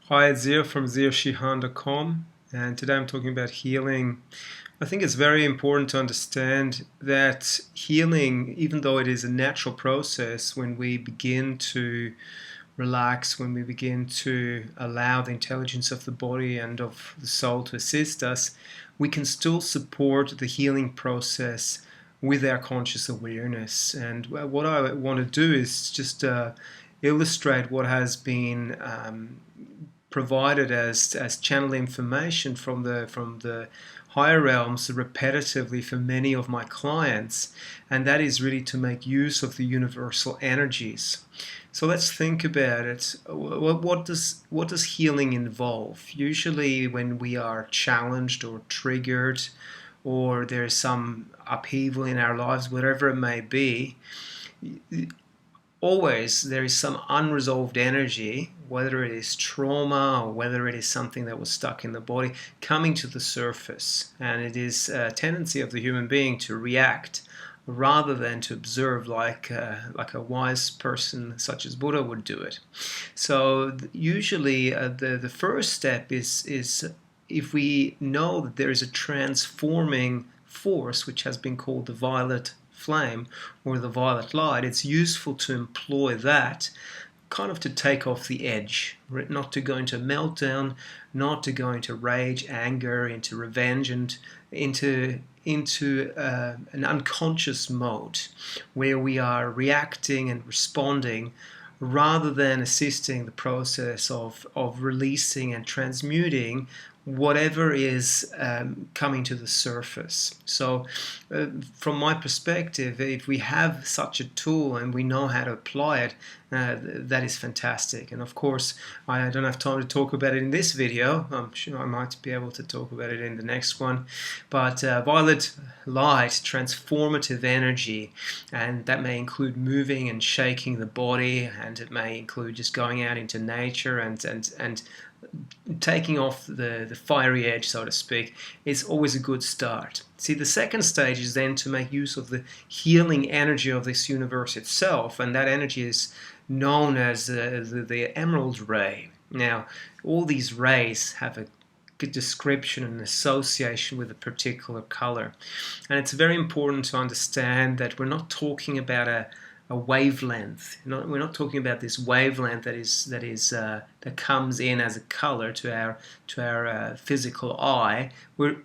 Hi, it's Zeo from zeoshihan.com, and today I'm talking about healing. I think it's very important to understand that healing, even though it is a natural process, when we begin to relax, when we begin to allow the intelligence of the body and of the soul to assist us, we can still support the healing process with our conscious awareness. And what I want to do is just illustrate what has been provided as channel information from the higher realms repetitively for many of my clients, and that is really to make use of the universal energies. So let's think about it. What does healing involve? Usually, when we are challenged or triggered, or there's some upheaval in our lives, whatever it may be, always there is some unresolved energy, whether it is trauma or whether it is something that was stuck in the body, coming to the surface. And it is a tendency of the human being to react rather than to observe like a wise person such as Buddha would do it. So usually the first step is if we know that there is a transforming force which has been called the violet flame or the violet light, it's useful to employ that kind of to take off the edge, not to go into meltdown, not to go into rage, anger, into revenge, and into an unconscious mode where we are reacting and responding rather than assisting the process of releasing and transmuting whatever is coming to the surface. So from my perspective, if we have such a tool and we know how to apply it, that is fantastic. And of course, I don't have time to talk about it in this video. I'm sure I might be able to talk about it in the next one. But violet light, transformative energy, and that may include moving and shaking the body, and it may include just going out into nature and taking off the fiery edge, so to speak. It's always a good start. See, the second stage is then to make use of the healing energy of this universe itself, and that energy is known as the emerald ray. Now, all these rays have a good description and association with a particular color, and it's very important to understand that we're not talking about a wavelength. We're not talking about this wavelength that comes in as a color to our physical eye.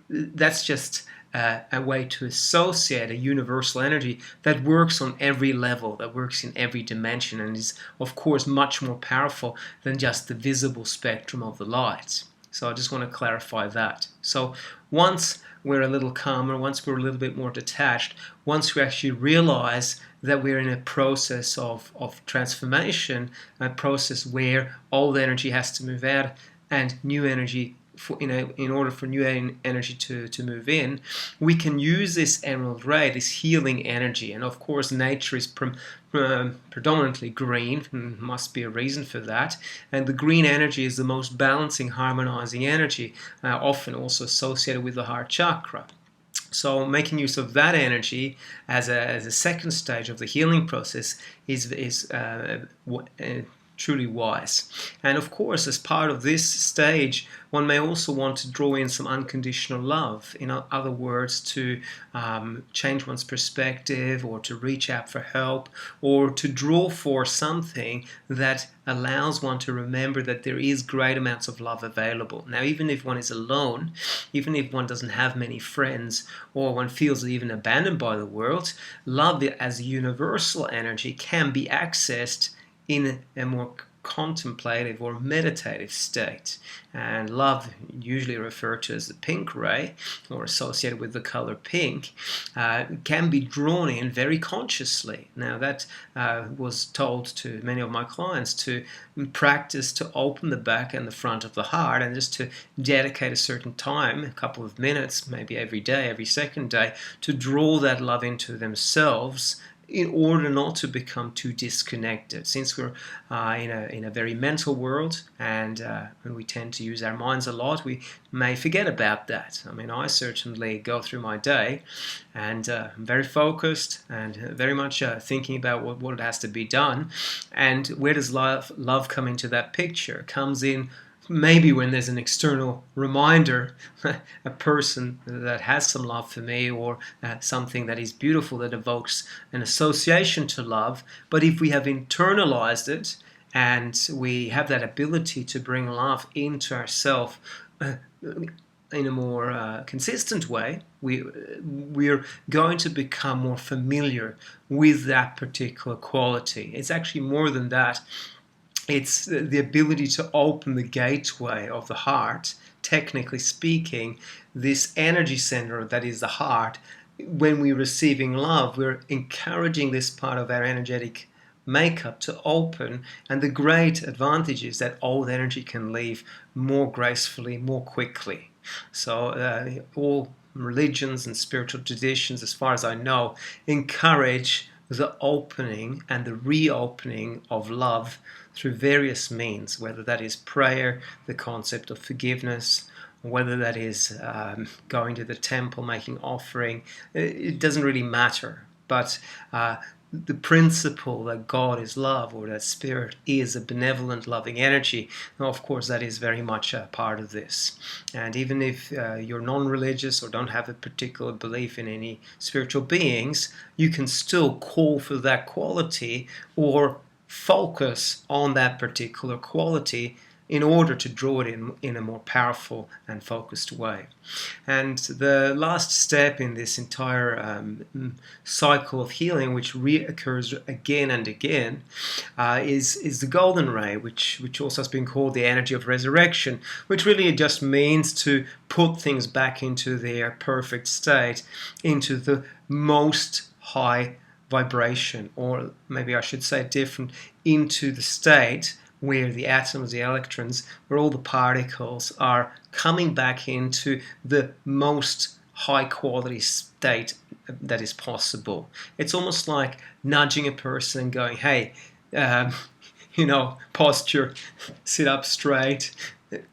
That's just a way to associate a universal energy that works on every level, that works in every dimension, and is of course much more powerful than just the visible spectrum of the light. So I just want to clarify that. So once we're a little calmer, once we're a little bit more detached, once we actually realize that we're in a process of transformation, a process where old energy has to move out and new energy, in order for new energy to move in, we can use this emerald ray, this healing energy. And of course, nature is predominantly green, and must be a reason for that. And the green energy is the most balancing, harmonizing energy, often also associated with the heart chakra. So making use of that energy as a second stage of the healing process is truly wise. And of course, as part of this stage, one may also want to draw in some unconditional love. In other words, to change one's perspective, or to reach out for help, or to draw for something that allows one to remember that there is great amounts of love available. Now, even if one is alone, even if one doesn't have many friends, or one feels even abandoned by the world, love as a universal energy can be accessed in a more contemplative or meditative state. And love, usually referred to as the pink ray, or associated with the color pink, can be drawn in very consciously. Now, that was told to many of my clients to practice to open the back and the front of the heart, and just to dedicate a certain time, a couple of minutes, maybe every day, every second day, to draw that love into themselves, in order not to become too disconnected. Since we're in a very mental world, and when we tend to use our minds a lot, we may forget about that. I mean, I certainly go through my day and I'm very focused and very much thinking about what has to be done. And where does love come into that picture? It comes in maybe when there's an external reminder, a person that has some love for me, or something that is beautiful that evokes an association to love. But if we have internalized it and we have that ability to bring love into ourselves in a more consistent way, we're going to become more familiar with that particular quality. It's actually more than that. It's the ability to open the gateway of the heart, technically speaking, this energy center that is the heart. When we're receiving love, we're encouraging this part of our energetic makeup to open, and the great advantage is that old energy can leave more gracefully, more quickly. So all religions and spiritual traditions, as far as I know, encourage the opening and the reopening of love through various means, whether that is prayer, the concept of forgiveness, whether that is going to the temple, making offering. It doesn't really matter. But the principle that God is love, or that spirit is a benevolent, loving energy, now, of course, that is very much a part of this. And even if you're non-religious or don't have a particular belief in any spiritual beings, you can still call for that quality or focus on that particular quality in order to draw it in a more powerful and focused way. And the last step in this entire cycle of healing, which reoccurs again and again, is the golden ray, which also has been called the energy of resurrection, which really just means to put things back into their perfect state, into the most high vibration, or maybe I should say different, into the state where the atoms, the electrons, where all the particles are coming back into the most high quality state that is possible. It's almost like nudging a person and going, hey, posture, sit up straight.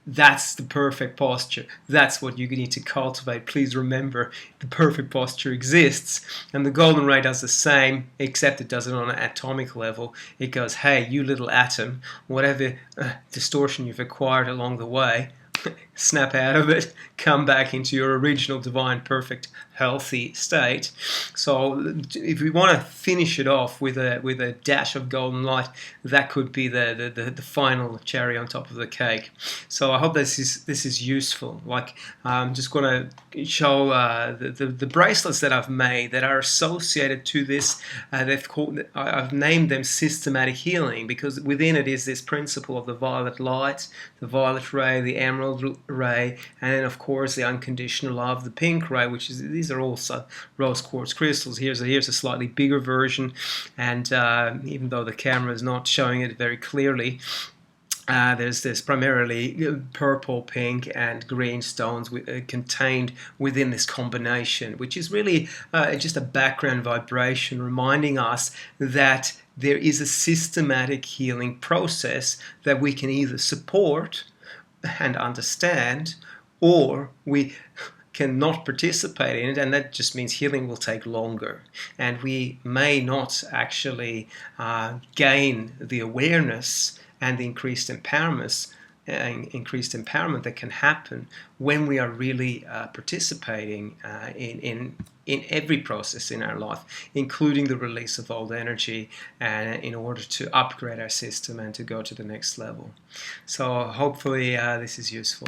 That's the perfect posture. That's what you need to cultivate. Please remember, the perfect posture exists. And the golden ray does the same, except it does it on an atomic level. It goes, hey, you little atom, whatever distortion you've acquired along the way, snap out of it, come back into your original divine, perfect, healthy state. So if we want to finish it off with a dash of golden light, that could be the final cherry on top of the cake. So I hope this is useful. Like, I'm just going to show the bracelets that I've made that are associated to this. I've named them systematic healing, because within it is this principle of the violet light, the violet ray, the emerald ray, and then of course the unconditional love, the pink ray, which is, these are all rose quartz crystals. Here's a slightly bigger version, and even though the camera is not showing it very clearly, there's primarily purple, pink, and green stones contained within this combination, which is really just a background vibration reminding us that there is a systematic healing process that we can either support and understand, or we cannot participate in it, and that just means healing will take longer, and we may not actually gain the awareness and the increased empowerment that can happen when we are really participating in every process in our life, including the release of old energy, and in order to upgrade our system and to go to the next level. So hopefully this is useful.